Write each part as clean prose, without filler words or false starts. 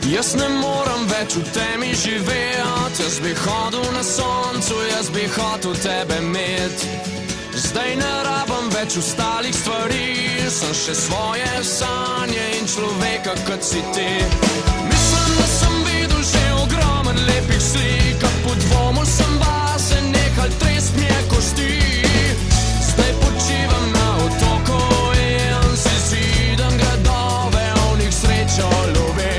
Jaz ne morem več v temi živeti, jaz bi hodil na soncu, jaz bi hotel tebe imeti. Zdaj ne rabim več ostalih stvari, sem še svoje sanje in človeka, kot si ti. Mislim, da sem videl že ogromen lepih slik, a po dvomu sem vase nehal trest mi je kosti. Zdaj počivam na otoku in si zidam gradove, v njih srečo lovim.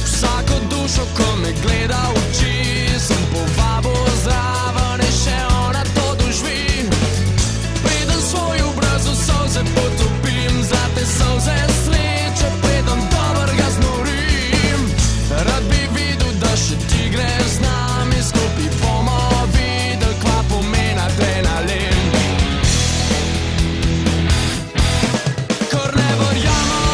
Vsako dušo, ko me gleda v oči, sem povabil zraven in še ona to doživi. Preden svoj obraz v solze potopim, za te solze sreče, preden dobrega znorim. Rad bi videl, da še ti greš z nami, skupaj bomo videli, kva pomeni adrenalin. Kar ne verjamem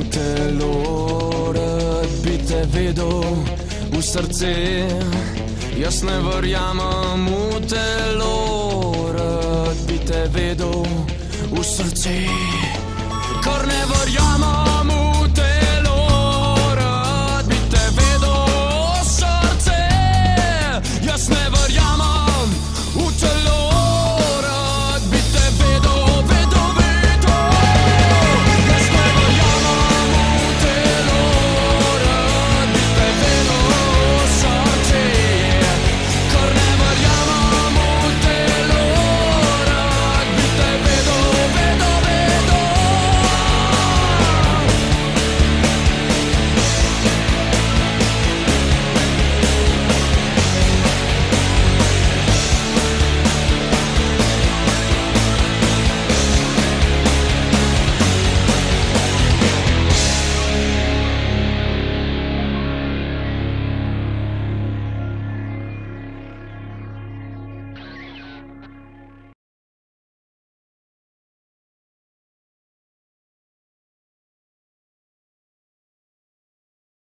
v telo, rad bi te vedel v srce. Jaz ne verjamem v telo, rad bi te vedel v srce. Kar ne verjamem